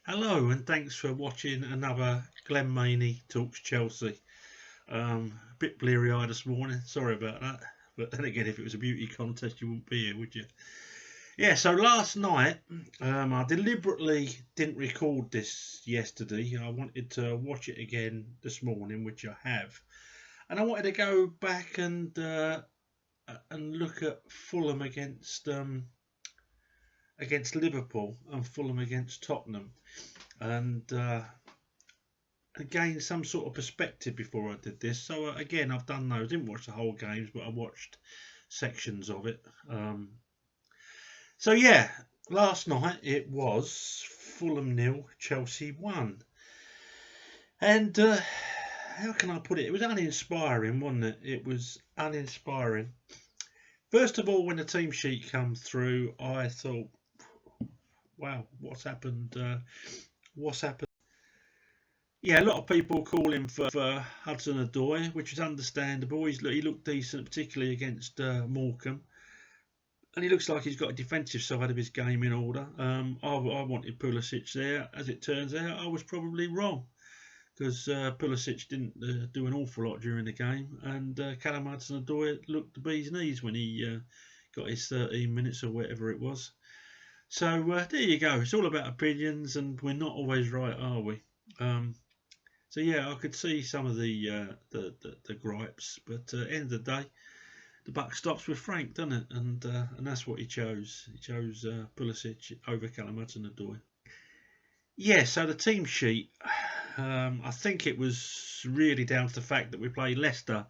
Hello and thanks for watching another Glenn Maney Talks Chelsea. A bit bleary-eyed this morning, sorry about that. But then again, if it was a beauty contest, you wouldn't be here, would you? Yeah, so last night, I deliberately didn't record this yesterday. I wanted to watch it again this morning, which I have. And I wanted to go back and look at Fulham against Liverpool and Fulham against Tottenham. And gain some sort of perspective before I did this. So again, I've done those. Didn't watch the whole games, but I watched sections of it. So yeah, last night it was Fulham 0, Chelsea 1, and how can I put it? It was uninspiring, wasn't it? It was uninspiring. First of all, when the team sheet come through, I thought, "Wow, what's happened? What's happened?" Yeah, a lot of people call him for Hudson-Odoi, which is understandable. He looked decent, particularly against Morecambe. And he looks like he's got a defensive side of his game in order. I wanted Pulisic there. As it turns out, I was probably wrong because Pulisic didn't do an awful lot during the game. And Callum Hudson-Odoi looked the bee's knees when he got his 13 minutes or whatever it was. So there you go. It's all about opinions, and we're not always right, are we? So yeah, I could see some of the gripes, but end of the day, the buck stops with Frank, doesn't it? And that's what he chose. He chose Pulisic over Callum Hudson-Odoi. Yeah, so the team sheet, I think it was really down to the fact that we played Leicester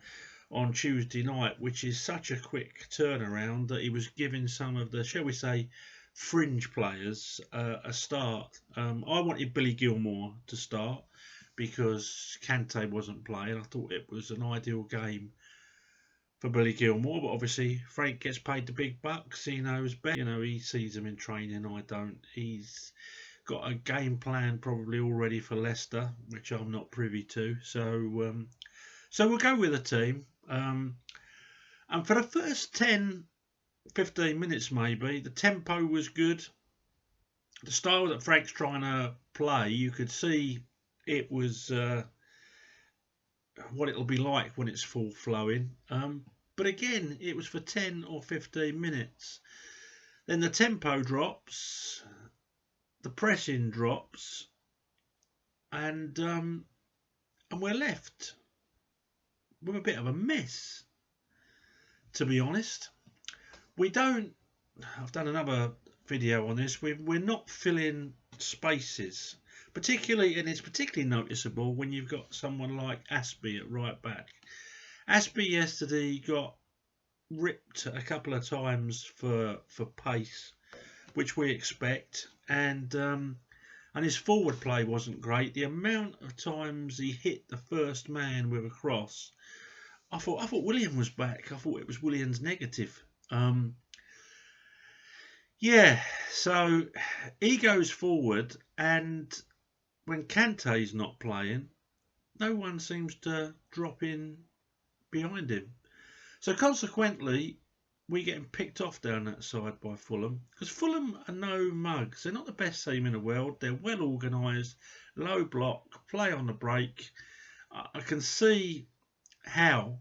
on Tuesday night, which is such a quick turnaround that he was giving some of the, shall we say, fringe players a start. I wanted Billy Gilmour to start because Kante wasn't playing. I thought it was an ideal game for Billy Gilmour, but obviously Frank gets paid the big bucks. He knows better. He sees them in training. I don't. He's got a game plan probably already for Leicester, which I'm not privy to. So we'll go with the team. And for the first 10, 15 minutes maybe, the tempo was good. The style that Frank's trying to play, you could see it was what it'll be like when it's full flowing. But again, it was for 10 or 15 minutes. Then the tempo drops, the pressing drops, and we're left with a bit of a mess, to be honest. We don't. I've done another video on this. We're not filling spaces. And it's particularly noticeable when you've got someone like Aspie at right back. Aspie yesterday got ripped a couple of times for pace, which we expect, and his forward play wasn't great. The amount of times he hit the first man with a cross, I thought William was back. I thought it was William's negative. Yeah, so he goes forward, and when Kante's not playing, no one seems to drop in behind him. So consequently, we getting picked off down that side by Fulham, because Fulham are no mugs. They're not the best team in the world. They're well organised, low block, play on the break. I can see how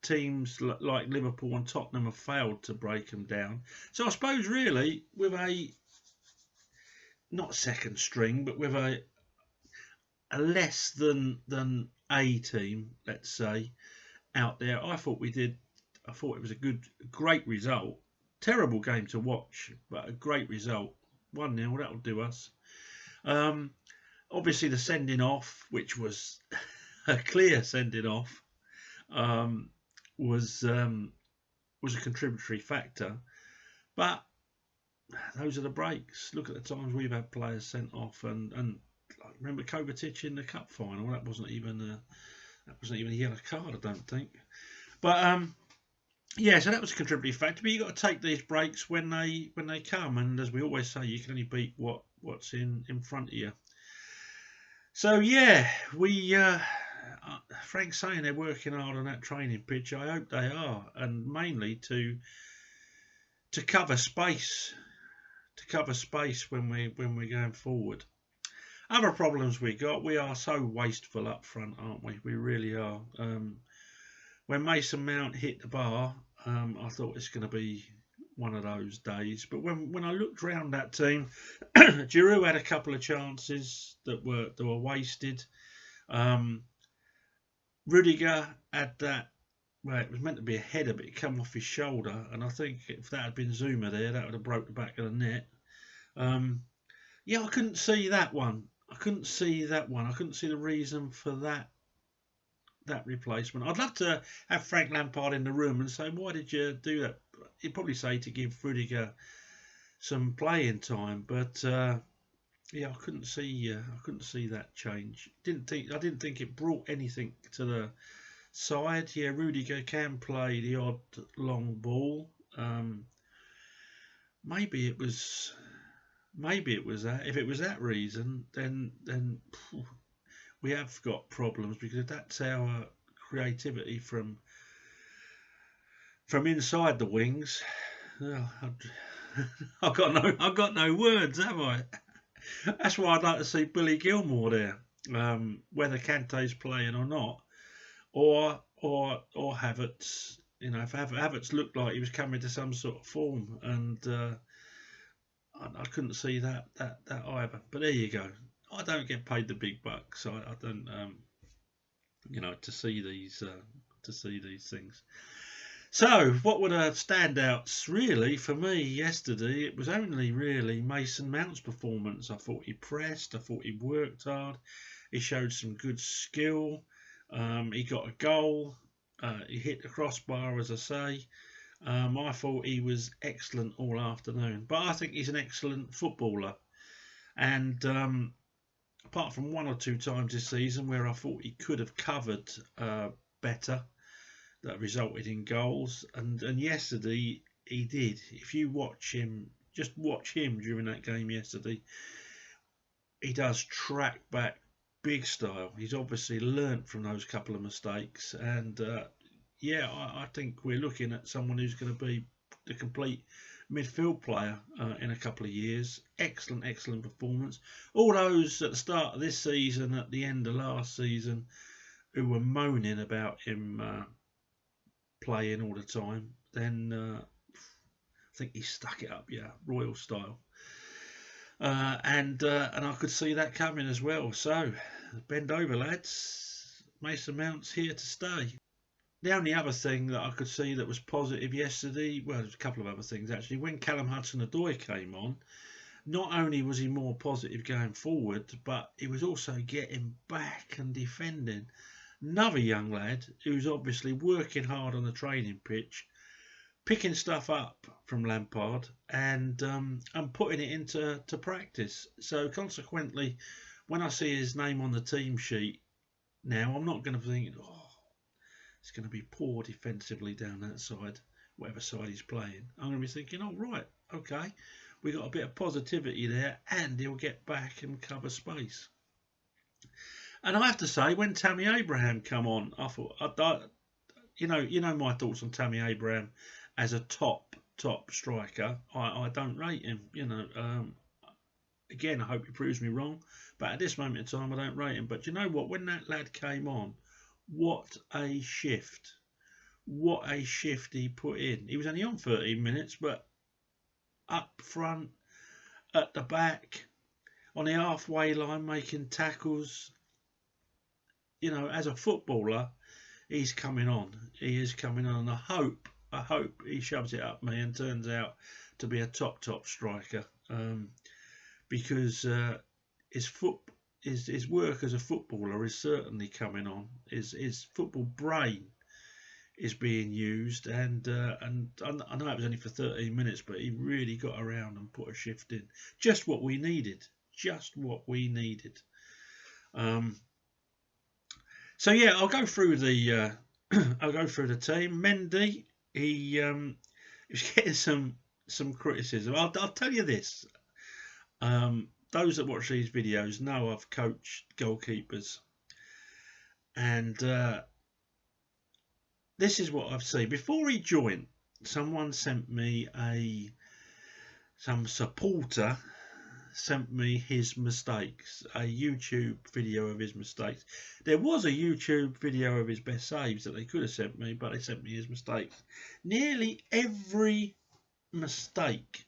teams like Liverpool and Tottenham have failed to break them down. So I suppose really with a not second string, but with a less than A team, let's say, out there, I thought it was a great result. Terrible game to watch, but a great result. 1-0, that'll do us. Obviously the sending off, which was a clear sending off, was a contributory factor. But those are the breaks. Look at the times we've had players sent off, and I remember Kovacic in the cup final. That wasn't even a yellow card, I don't think. But yeah, so that was a contributory factor. But you got to take these breaks when they come, and as we always say, you can only beat what's in front of you. So yeah, Frank's saying they're working hard on that training pitch. I hope they are, and mainly to cover space when we're going forward. Other problems we are so wasteful up front, aren't we? We really are. When Mason Mount hit the bar, I thought it's going to be one of those days. But when I looked round that team, Giroud had a couple of chances that were wasted. Rudiger had that. Well, it was meant to be a header, but it came off his shoulder, and I think if that had been Zuma there, that would have broke the back of the net. Yeah, I couldn't see that one. I couldn't see that one. I couldn't see the reason for that replacement. I'd love to have Frank Lampard in the room and say, why did you do that? He'd probably say to give Rudiger some playing time, but yeah, I couldn't see that change. I didn't think it brought anything to the side. Yeah, Rudiger can play the odd long ball. Maybe it was that. If it was that reason, then we have got problems, because that's our creativity from inside the wings. Oh, I've got no words, have I? That's why I'd like to see Billy Gilmore there, whether Kante's playing or not, or Havertz. You know, if Havertz looked like he was coming to some sort of form, and I couldn't see that either. But there you go. I don't get paid the big bucks, so I don't, to see these things. So, what were the standouts really for me yesterday? It was only really Mason Mount's performance. I thought he pressed. I thought he worked hard. He showed some good skill. He got a goal. He hit the crossbar, as I say. I thought he was excellent all afternoon. But I think he's an excellent footballer. And apart from one or two times this season where I thought he could have covered better, that resulted in goals, and yesterday he did. If you just watch him during that game yesterday, he does track back big style. He's obviously learnt from those couple of mistakes, and yeah, I think we're looking at someone who's going to be the complete midfield player in a couple of years. Excellent performance. All those at the start of this season, at the end of last season, who were moaning about him playing all the time, then I think he stuck it up, yeah, royal style. And I could see that coming as well. So bend over, lads. Mason Mount's here to stay. The only other thing that I could see that was positive yesterday, well, there's a couple of other things actually. When Callum Hudson-Odoi came on, not only was he more positive going forward, but he was also getting back and defending. Another young lad who's obviously working hard on the training pitch, picking stuff up from Lampard and putting it into practice. So consequently, when I see his name on the team sheet now, I'm not going to think, oh, it's going to be poor defensively down that side, whatever side he's playing. I'm going to be thinking, oh, right, okay, we got a bit of positivity there, and he'll get back and cover space. And I have to say, when Tammy Abraham come on, I thought, you know my thoughts on Tammy Abraham as a top striker. I don't rate him. Again, I hope he proves me wrong, but at this moment in time, I don't rate him. But you know what? When that lad came on, what a shift! What a shift he put in. He was only on 13 minutes, but up front, at the back, on the halfway line, making tackles. As a footballer, he's coming on. He is coming on. I hope he shoves it up me and turns out to be a top striker. Because his work as a footballer is certainly coming on. His football brain is being used, and I know it was only for 13 minutes, but he really got around and put a shift in. Just what we needed. So yeah, I'll go through the team. Mendy, he was getting some criticism. I'll tell you this. Those that watch these videos know I've coached goalkeepers, and this is what I've seen. Before he joined, someone sent me some supporter sent me his mistakes, a YouTube video of his mistakes. There was a YouTube video of his best saves that they could have sent me, but they sent me his mistakes. Nearly every mistake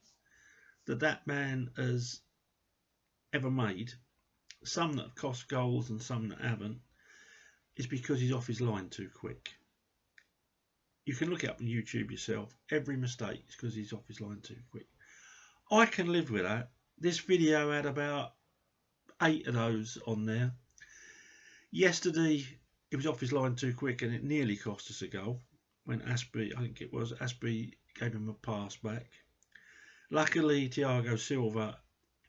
that man has ever made, some that have cost goals and some that haven't, is because he's off his line too quick. You can look it up on YouTube yourself. Every mistake is because he's off his line too quick. I can live with that. This video had about 8 of those on there. Yesterday, he was off his line too quick and it nearly cost us a goal. When Aspie, I think it was, Aspie gave him a pass back. Luckily, Thiago Silva,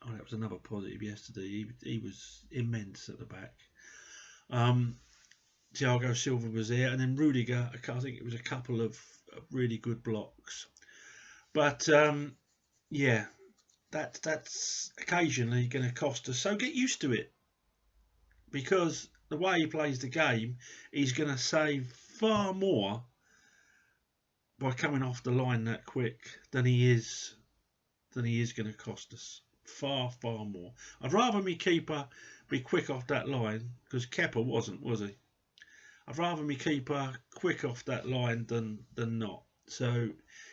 oh, that was another positive yesterday. He was immense at the back. Thiago Silva was there, and then Rudiger, I think it was a couple of really good blocks. But yeah, that's occasionally going to cost us. So get used to it, because the way he plays the game, he's going to save far more by coming off the line that quick than he is going to cost us. Far more. I'd rather my keeper be quick off that line, because Kepa wasn't, was he? I'd rather my keeper quick off that line than not. So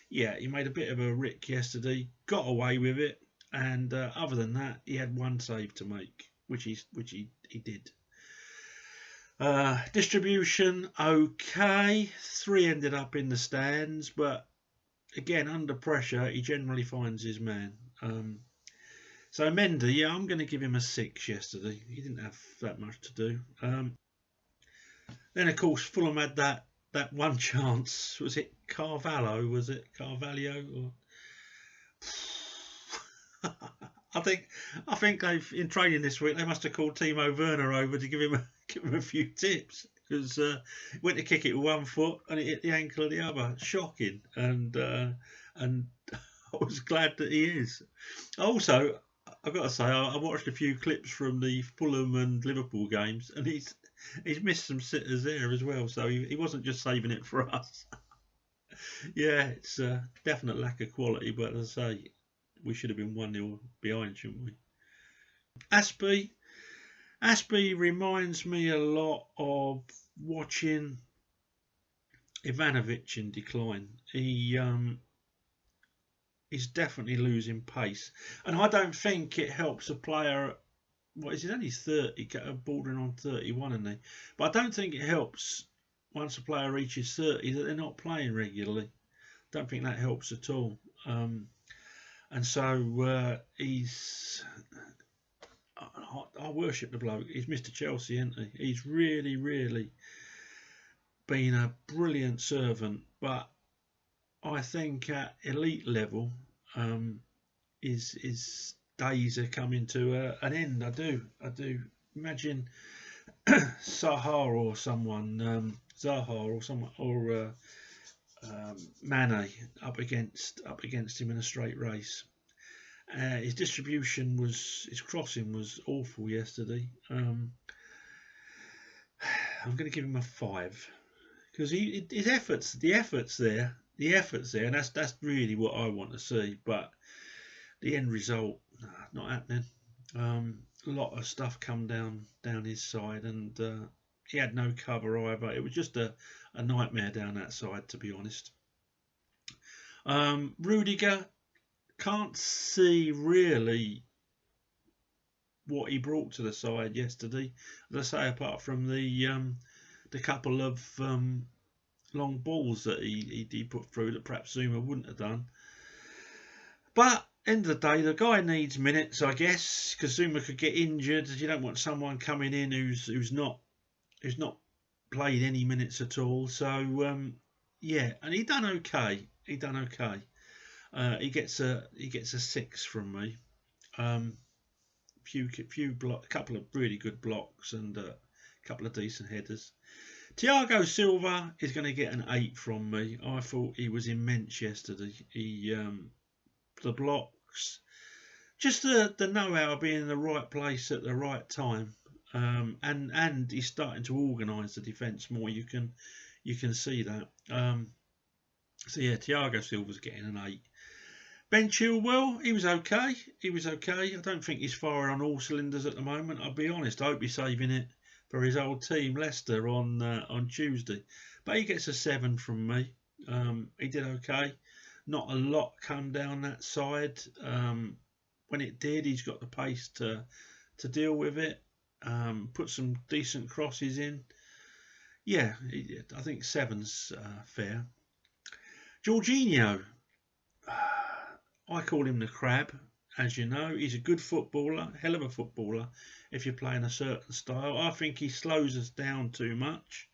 yeah, he made a bit of a rick yesterday, got away with it, and other than that, he had one save to make, which he did. Distribution okay. 3 ended up in the stands, but again, under pressure, he generally finds his man. So Mendy, yeah, I'm going to give him a 6 yesterday. He didn't have that much to do. Then, of course, Fulham had that one chance. Was it Carvalho? Was it Carvalho? Or... I think they've, in training this week, they must have called Timo Werner over to give him a few tips, because went to kick it with one foot and it hit the ankle of the other. Shocking, and I was glad that he is. Also, I've got to say, I watched a few clips from the Fulham and Liverpool games, and he's missed some sitters there as well, so he wasn't just saving it for us. Yeah, it's a definite lack of quality, but as I say, we should have been 1-0 behind, shouldn't we? Aspie reminds me a lot of watching Ivanovic in decline. He's definitely losing pace, and I don't think it helps a player. What is it? Only 30, bordering on 31, isn't he? But I don't think it helps once a player reaches 30 that they're not playing regularly. Don't think that helps at all. And so he's. I worship the bloke. He's Mr. Chelsea, isn't he? He's really been a brilliant servant, but I think at elite level, his days are coming to an end. I do. Imagine Zaha or someone, or Mane up against him in a straight race. His distribution his crossing was awful yesterday. I'm going to give him a 5, because his efforts, the efforts there, and that's really what I want to see. But the end result, not happening. A lot of stuff come down his side, and he had no cover either. It was just a nightmare down that side, to be honest. Rudiger, can't see really what he brought to the side yesterday. As I say, apart from the couple of long balls that he put through that perhaps Zuma wouldn't have done. But end of the day, the guy needs minutes, I guess, because Zuma could get injured. You don't want someone coming in who's not played any minutes at all. So yeah, and he done okay. He gets a 6 from me. Couple of really good blocks and a couple of decent headers. Thiago Silva is going to get an 8 from me. I thought he was immense yesterday. The blocks, just the know-how of being in the right place at the right time, and he's starting to organise the defence more. You can see that. So yeah, Thiago Silva's getting an 8. Ben Chilwell, he was okay. He was okay. I don't think he's firing on all cylinders at the moment. I'll be honest. I hope he's saving it for his old team, Leicester, on Tuesday. But he gets a 7 from me. He did okay. Not a lot come down that side. When it did, he's got the pace to deal with it. Put some decent crosses in. Yeah, I think 7's fair. Jorginho, I call him the crab, as you know. He's a good footballer, hell of a footballer, if you're playing a certain style. I think he slows us down too much.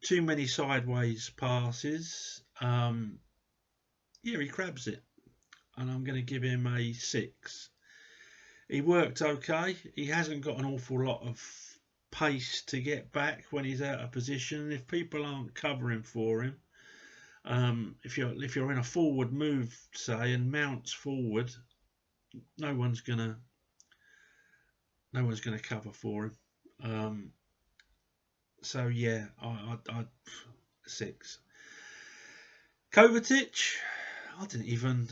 Too many sideways passes. Yeah, he crabs it. And I'm going to give him a 6. He worked okay. He hasn't got an awful lot of pace to get back when he's out of position. If people aren't covering for him, if you're in a forward move, say, and Mount's forward, no one's gonna cover for him. So yeah, I 6. Kovacic, I didn't even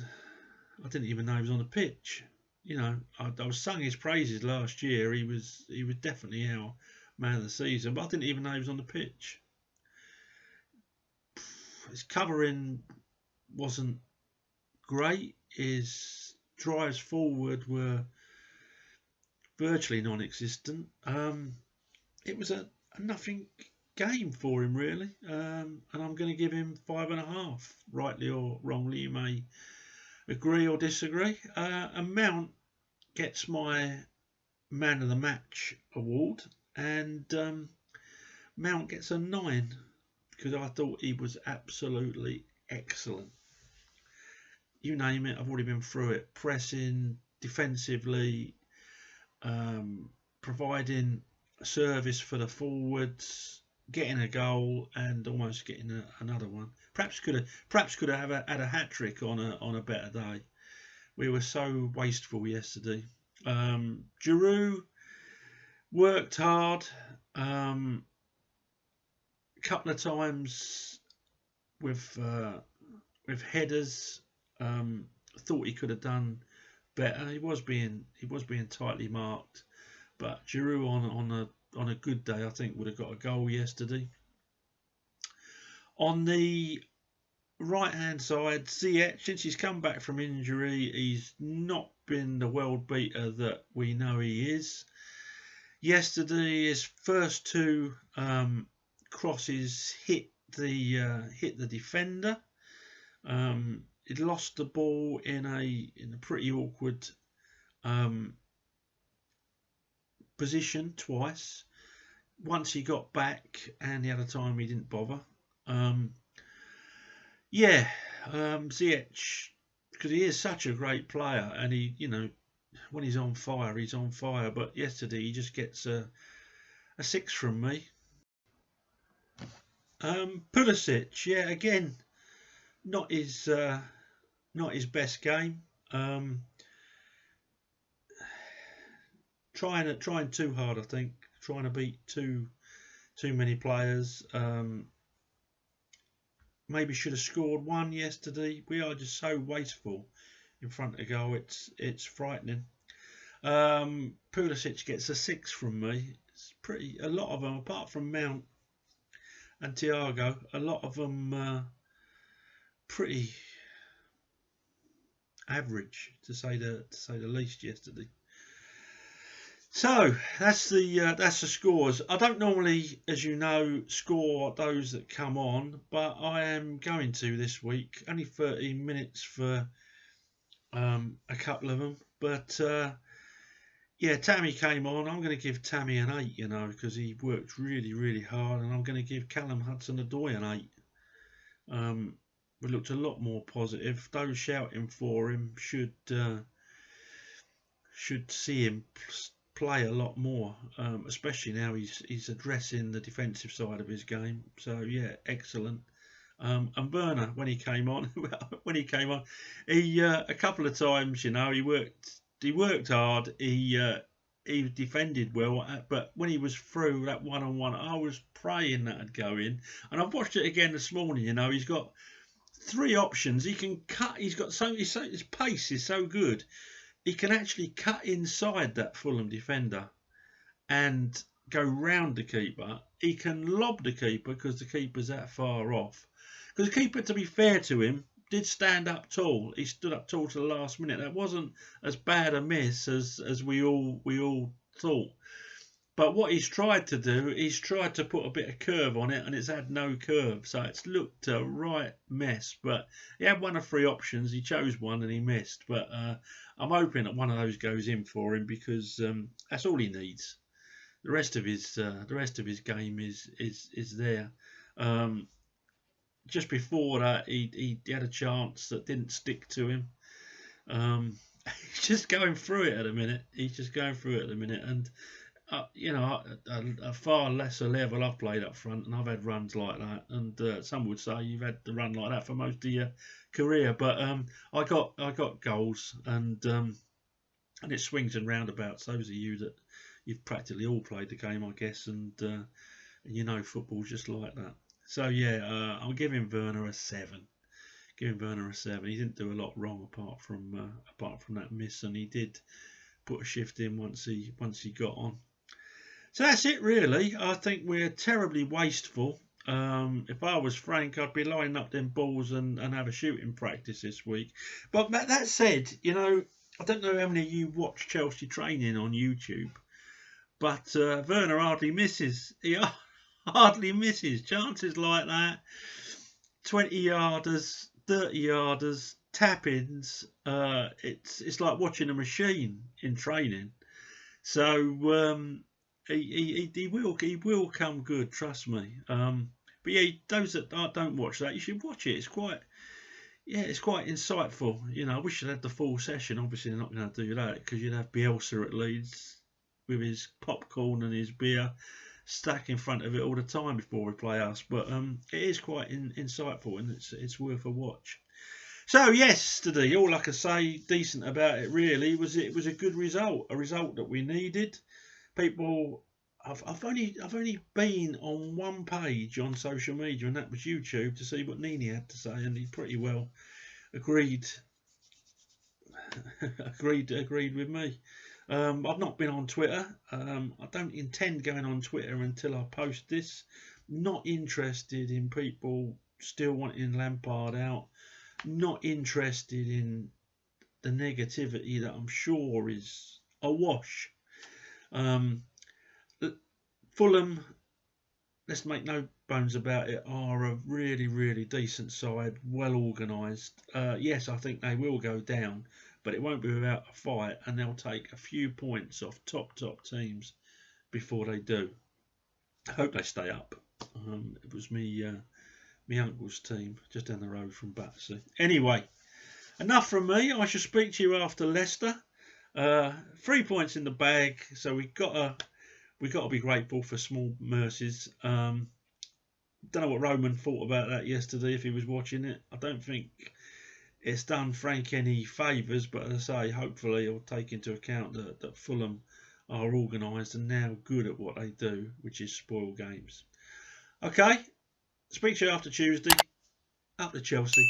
know he was on the pitch. You know, I was sung his praises last year. He was definitely our man of the season, but I didn't even know he was on the pitch. His covering wasn't great. His drives forward were virtually non-existent. It was a nothing game for him, really. And I'm going to give him 5.5. Rightly or wrongly, you may agree or disagree. And Mount gets my man of the match award, and Mount gets a 9 because I thought he was absolutely excellent. You name it, I've already been through it. Pressing, defensively, providing a service for the forwards, getting a goal, and almost getting another one. Perhaps could have had a hat trick on a better day. We were so wasteful yesterday. Giroud worked hard. A couple of times with headers. Thought he could have done better. He was being tightly marked, but Giroud on a good day, I think, would have got a goal yesterday. On the right hand side, Ziyech, since he's come back from injury, he's not been the world beater that we know he is. Yesterday, his first 2 crosses hit the defender. He'd lost the ball in a pretty awkward position twice. Once he got back, and the other time he didn't bother. Ziyech, because he is such a great player, and he, when he's on fire, he's on fire. But yesterday he just gets a 6 from me. Pulisic, yeah, again, not his best game. Trying too hard, I think. Trying to beat too many players. Maybe should have scored 1 yesterday. We are just so wasteful in front of goal. It's frightening. Pulisic gets a 6 from me. It's a lot of them, apart from Mount and Thiago, a lot of them pretty average, to say the least, yesterday. So that's the scores. I don't normally, as you know, score those that come on, but I am going to this week. Only 13 minutes for a couple of them, but yeah, Tammy came on. I'm going to give Tammy an 8, because he worked really, really hard, and I'm going to give Callum Hudson-Odoi an 8. We looked a lot more positive. Those shouting for him should see him play a lot more, especially now he's addressing the defensive side of his game. So yeah, excellent. And Burner, when he came on, he a couple of times, he worked hard. He defended well, but when he was through that one-on-one, I was praying that'd go in. And I've watched it again this morning. He's got 3 options. He can cut. He's got his pace is so good. He can actually cut inside that Fulham defender and go round the keeper. He can lob the keeper because the keeper's that far off. Because the keeper, to be fair to him, did stand up tall. He stood up tall to the last minute. That wasn't as bad a miss as we all thought. But what he's tried to do, he's tried to put a bit of curve on it, and it's had no curve. So it's looked a right mess. But he had one of 3 options. He chose one and he missed. But I'm hoping that one of those goes in for him, because that's all he needs. The rest of his game is there. Just before that, he had a chance that didn't stick to him. He's just going through it at the minute. And a far lesser level I've played up front, and I've had runs like that. And some would say you've had the run like that for most of your career. But I got goals, and it swings and roundabouts. Those of you that you've practically all played the game, I guess, and football's just like that. So yeah, I'm giving Werner a 7. He didn't do a lot wrong apart from that miss, and he did put a shift in once he got on. So that's it really. I think we're terribly wasteful. If I was Frank, I'd be lining up them balls and have a shooting practice this week. But that said, I don't know how many of you watch Chelsea training on YouTube, but Werner hardly misses. He hardly misses. Chances like that, 20-yarders, 30-yarders, tap-ins. It's like watching a machine in training. So he will come good, trust me. But yeah, those that don't watch that, you should watch it. It's quite insightful. I wish I'd had the full session. Obviously, they're not going to do that, because you'd have Bielsa at Leeds with his popcorn and his beer stacked in front of it all the time before we play us. But it is quite insightful, and it's worth a watch. So yesterday, all I can say decent about it really was it was a good result, a result that we needed. People, I've only been on one page on social media, and that was YouTube, to see what Nini had to say, and he pretty well agreed with me. I've not been on Twitter. I don't intend going on Twitter until I post this. Not interested in people still wanting Lampard out. Not interested in the negativity that I'm sure is awash. Fulham, let's make no bones about it, are a really, really decent side, well organised. Yes, I think they will go down, but it won't be without a fight, and they'll take a few points off top teams before they do. I hope they stay up. It was me uncle's team just down the road from Battersea. Anyway, enough from me. I shall speak to you after Leicester. 3 points in the bag, so we got to be grateful for small mercies. Don't know what Roman thought about that yesterday if he was watching it. I don't think it's done Frank any favours, but as I say, hopefully he'll take into account that Fulham are organised and now good at what they do, which is spoil games. Okay, speak to you after Tuesday. Up to Chelsea.